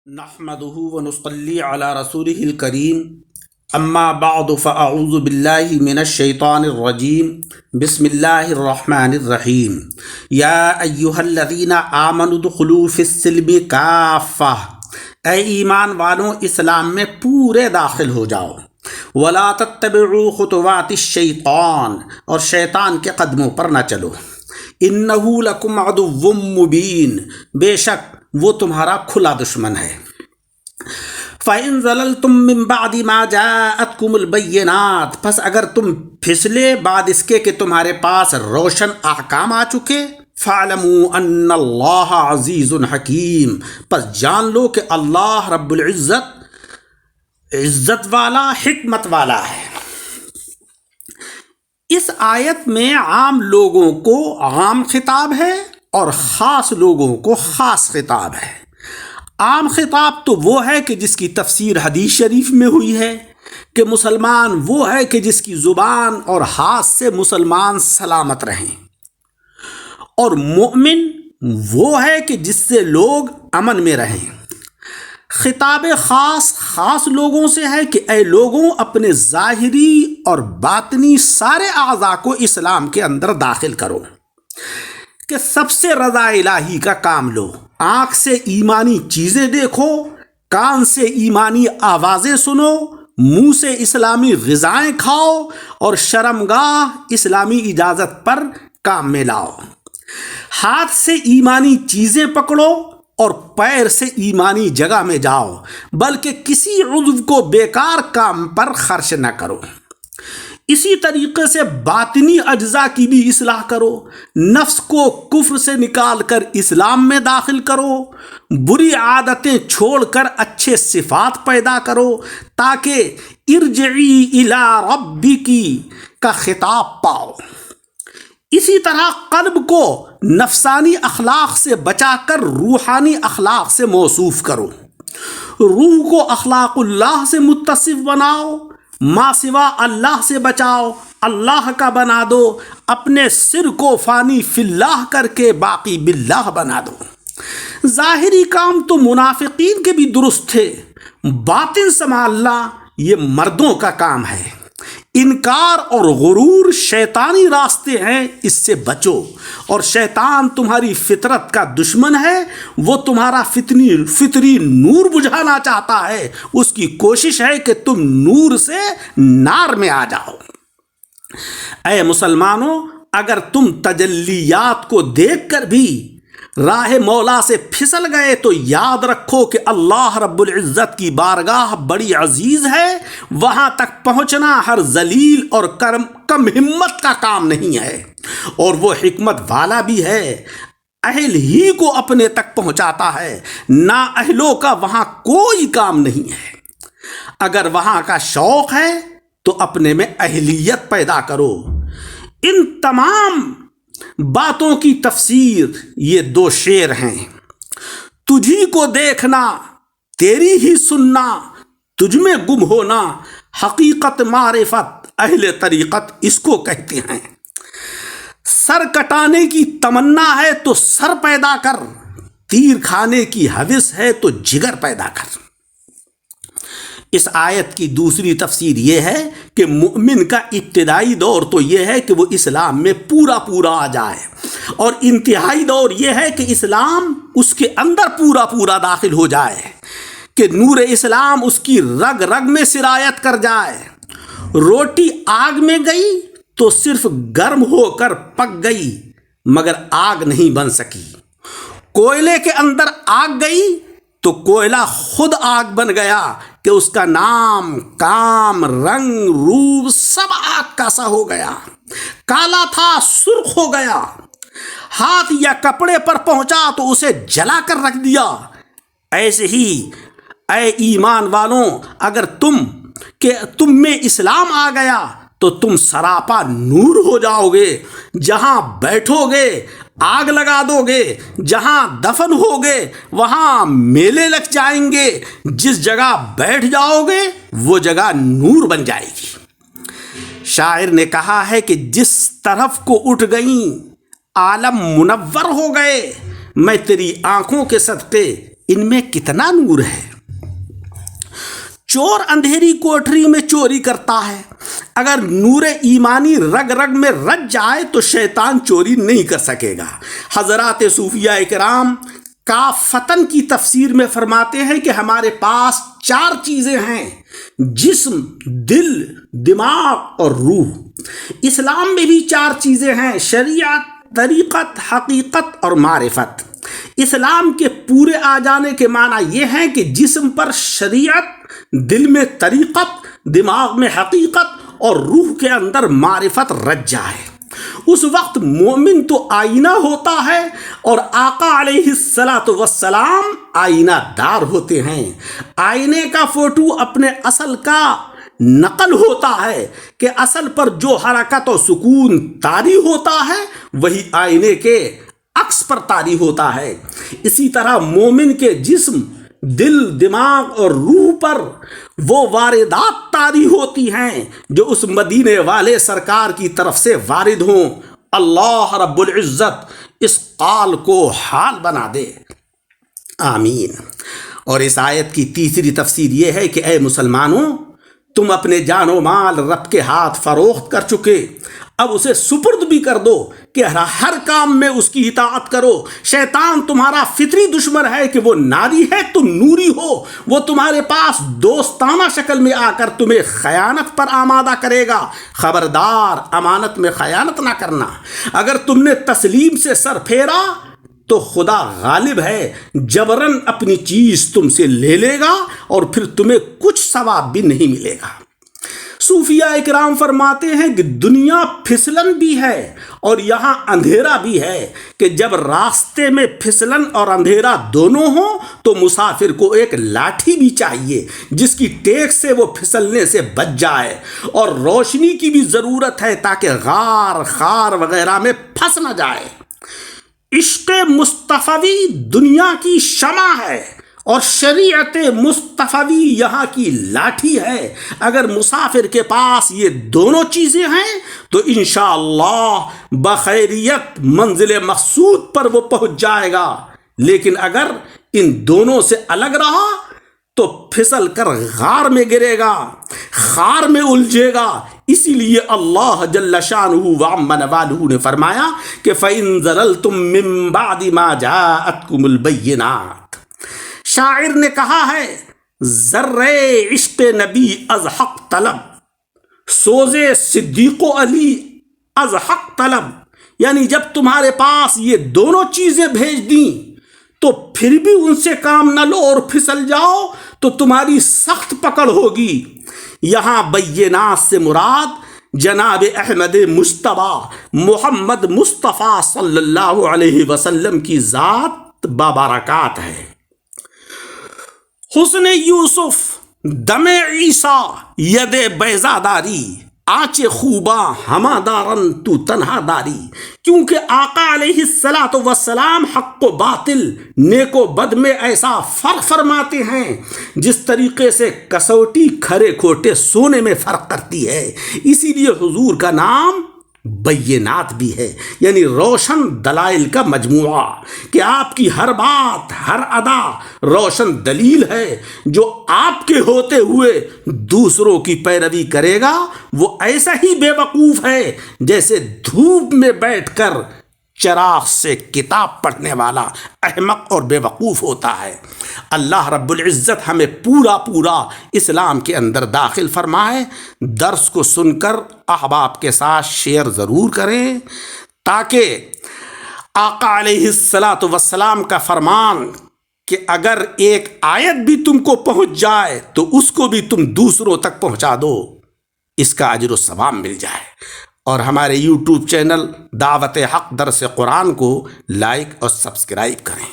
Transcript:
نحمده ونصلي على رسوله الكريم اما بعد فاعوذ بالله من الشيطان الرجيم بسم الله الرحمن الرحيم يا ايها الذين آمنوا ادخلوا في السلم كافة اے ایمان والوں اسلام میں پورے داخل ہو جاؤ ولا تتبعوا خطوات الشیطان اور شیطان کے قدموں پر نہ چلو انه لکم عدو مبین بے شک وہ تمہارا کھلا دشمن ہے فَإِن زَلَلْتُم مِّن بَعْدِ مَا جَاءَتْكُمُ الْبَيِّنَاتُ پس اگر تم پھسلے بعد اس کے کہ تمہارے پاس روشن احکام آ چکے فَاعْلَمُوا أَنَّ اللَّهَ عَزِيزٌ حَكِيمٌ پس جان لو کہ اللہ رب العزت عزت والا حکمت والا ہے۔ اس آیت میں عام لوگوں کو عام خطاب ہے اور خاص لوگوں کو خاص خطاب ہے۔ عام خطاب تو وہ ہے کہ جس کی تفسیر حدیث شریف میں ہوئی ہے کہ مسلمان وہ ہے کہ جس کی زبان اور ہاتھ سے مسلمان سلامت رہیں، اور مومن وہ ہے کہ جس سے لوگ امن میں رہیں۔ خطاب خاص خاص لوگوں سے ہے کہ اے لوگوں اپنے ظاہری اور باطنی سارے اعضاء کو اسلام کے اندر داخل کرو، کہ سب سے رضا الہی کا کام لو، آنکھ سے ایمانی چیزیں دیکھو، کان سے ایمانی آوازیں سنو، منہ سے اسلامی غذائیں کھاؤ اور شرمگاہ اسلامی اجازت پر کام میں لاؤ، ہاتھ سے ایمانی چیزیں پکڑو اور پیر سے ایمانی جگہ میں جاؤ، بلکہ کسی عضو کو بیکار کام پر خرچ نہ کرو۔ اسی طریقے سے باطنی اجزاء کی بھی اصلاح کرو، نفس کو کفر سے نکال کر اسلام میں داخل کرو، بری عادتیں چھوڑ کر اچھے صفات پیدا کرو، تاکہ ارجعی الی ربکی کا خطاب پاؤ۔ اسی طرح قلب کو نفسانی اخلاق سے بچا کر روحانی اخلاق سے موصوف کرو، روح کو اخلاق اللہ سے متصف بناؤ، ما سوا اللہ سے بچاؤ، اللہ کا بنا دو، اپنے سر کو فانی فی اللہ کر کے باقی باللہ بنا دو۔ ظاہری کام تو منافقین کے بھی درست تھے، باطن سنبھالنا یہ مردوں کا کام ہے۔ انکار اور غرور شیطانی راستے ہیں، اس سے بچو، اور شیطان تمہاری فطرت کا دشمن ہے، وہ تمہارا فطری نور بجھانا چاہتا ہے، اس کی کوشش ہے کہ تم نور سے نار میں آ جاؤ۔ اے مسلمانوں، اگر تم تجلیات کو دیکھ کر بھی راہ مولا سے پھسل گئے تو یاد رکھو کہ اللہ رب العزت کی بارگاہ بڑی عزیز ہے، وہاں تک پہنچنا ہر ذلیل اور کم ہمت کا کام نہیں ہے، اور وہ حکمت والا بھی ہے، اہل ہی کو اپنے تک پہنچاتا ہے، نا اہلوں کا وہاں کوئی کام نہیں ہے۔ اگر وہاں کا شوق ہے تو اپنے میں اہلیت پیدا کرو۔ ان تمام باتوں کی تفسیر یہ دو شعر ہیں: تجھی کو دیکھنا، تیری ہی سننا، تجھ میں گم ہونا، حقیقت معرفت اہل طریقت اس کو کہتے ہیں۔ سر کٹانے کی تمنا ہے تو سر پیدا کر، تیر کھانے کی ہوس ہے تو جگر پیدا کر۔ اس آیت کی دوسری تفسیر یہ ہے کہ مومن کا ابتدائی دور تو یہ ہے کہ وہ اسلام میں پورا آ جائے، اور انتہائی دور یہ ہے کہ اسلام اس کے اندر پورا داخل ہو جائے، کہ نور اسلام اس کی رگ رگ میں سرایت کر جائے۔ روٹی آگ میں گئی تو صرف گرم ہو کر پک گئی مگر آگ نہیں بن سکی، کوئلے کے اندر آگ گئی تو کوئلہ خود آگ بن گیا کہ اس کا نام، کام، رنگ، روپ سب آگ کا سا ہو گیا، کالا تھا سرخ ہو گیا، ہاتھ یا کپڑے پر پہنچا تو اسے جلا کر رکھ دیا۔ ایسے ہی اے ایمان والوں، اگر تم میں اسلام آ گیا تو تم سراپا نور ہو جاؤ گے، جہاں بیٹھو گے آگ لگا دو گے، جہاں دفن ہوگے وہاں میلے لگ جائیں گے، جس جگہ بیٹھ جاؤ گے وہ جگہ نور بن جائے گی۔ شاعر نے کہا ہے کہ جس طرف کو اٹھ گئیں عالم منور ہو گئے، میں تیری آنکھوں کے صدقے ان میں کتنا نور ہے۔ چور اندھیری کوٹری میں چوری کرتا ہے، اگر نور ایمانی رگ رگ میں رچ جائے تو شیطان چوری نہیں کر سکے گا۔ حضرات صوفیہ کرام کافتن کی تفسیر میں فرماتے ہیں کہ ہمارے پاس 4 چیزیں ہیں: جسم، دل، دماغ اور روح۔ اسلام میں بھی 4 چیزیں ہیں: شریعت، طریقت، حقیقت اور معرفت۔ اسلام کے پورے آ جانے کے معنی یہ ہیں کہ جسم پر شریعت، دل میں طریقت، دماغ میں حقیقت اور روح کے اندر معرفت رچ جائے۔ اس وقت مومن تو آئینہ ہوتا ہے اور آقا علیہ السلام آئینہ دار ہوتے ہیں۔ آئینے کا فوٹو اپنے اصل کا نقل ہوتا ہے کہ اصل پر جو حرکت و سکون طاری ہوتا ہے وہی آئینے کے عکس پر طاری ہوتا ہے۔ اسی طرح مومن کے جسم، دل، دماغ اور روح پر وہ واردات طاری ہوتی ہیں جو اس مدینے والے سرکار کی طرف سے وارد ہوں۔ اللہ رب العزت اس قال کو حال بنا دے، آمین۔ اور اس آیت کی تیسری تفسیر یہ ہے کہ اے مسلمانوں، تم اپنے جان و مال رب کے ہاتھ فروخت کر چکے، اب اسے سپرد بھی کر دو کہ ہر کام میں اس کی اطاعت کرو۔ شیطان تمہارا فطری دشمن ہے کہ وہ ناری ہے، تم نوری ہو۔ وہ تمہارے پاس دوستانہ شکل میں آ کر تمہیں خیانت پر آمادہ کرے گا۔ خبردار، امانت میں خیانت نہ کرنا۔ اگر تم نے تسلیم سے سر پھیرا تو خدا غالب ہے، جبراً اپنی چیز تم سے لے لے گا اور پھر تمہیں کچھ ثواب بھی نہیں ملے گا۔ صوفیہ اکرام فرماتے ہیں کہ دنیا پھسلن بھی ہے اور یہاں اندھیرا بھی ہے، کہ جب راستے میں پھسلن اور اندھیرا دونوں ہوں تو مسافر کو ایک لاٹھی بھی چاہیے جس کی ٹیک سے وہ پھسلنے سے بچ جائے، اور روشنی کی بھی ضرورت ہے تاکہ غار خار وغیرہ میں پھنس نہ جائے۔ عشق مصطفی دنیا کی شمع ہے اور شریعت مصطفی یہاں کی لاٹھی ہے۔ اگر مسافر کے پاس یہ دونوں چیزیں ہیں تو انشاءاللہ بخیریت منزل مقصود پر وہ پہنچ جائے گا، لیکن اگر ان دونوں سے الگ رہا تو پھسل کر غار میں گرے گا، خار میں الجھے گا۔ اسی لیے اللہ جل شانہ وعم نوالہ نے فرمایا کہ فَإِن زَلَلْتُم مِّن بَعْدِ مَا جَاءَتْكُمُ الْبَيِّنَاتُ۔ شاعر نے کہا ہے، ذرے عشق نبی از حق طلب، سوزے صدیق و علی از حق طلب۔ یعنی جب تمہارے پاس یہ دونوں چیزیں بھیج دیں تو پھر بھی ان سے کام نہ لو اور پھسل جاؤ تو تمہاری سخت پکڑ ہوگی۔ یہاں بینات سے مراد جناب احمد مجتبیٰ محمد مصطفیٰ صلی اللہ علیہ وسلم کی ذات بابرکات ہے۔ حسن یوسف دم عیسیٰ ید بیضاداری، آنچ خوباں ہما دارن تو تنہا داری۔ کیونکہ آقا علیہ السلام حق و باطل، نیک و بد میں ایسا فرق فرماتے ہیں جس طریقے سے کسوٹی کھرے کھوٹے سونے میں فرق کرتی ہے۔ اسی لیے حضور کا نام بینات بھی ہے، یعنی روشن دلائل کا مجموعہ، کہ آپ کی ہر بات، ہر ادا روشن دلیل ہے۔ جو آپ کے ہوتے ہوئے دوسروں کی پیروی کرے گا وہ ایسا ہی بے وقوف ہے جیسے دھوپ میں بیٹھ کر چراغ سے کتاب پڑھنے والا احمق اور بے وقوف ہوتا ہے۔ اللہ رب العزت ہمیں پورا اسلام کے اندر داخل فرمائے۔ درس کو سن کر احباب کے ساتھ شیئر ضرور کریں تاکہ آقا علیہ السلام کا فرمان کہ اگر ایک آیت بھی تم کو پہنچ جائے تو اس کو بھی تم دوسروں تک پہنچا دو، اس کا اجر و ثواب مل جائے۔ اور ہمارے یوٹیوب چینل دعوت حق درس قرآن کو لائک اور سبسکرائب کریں۔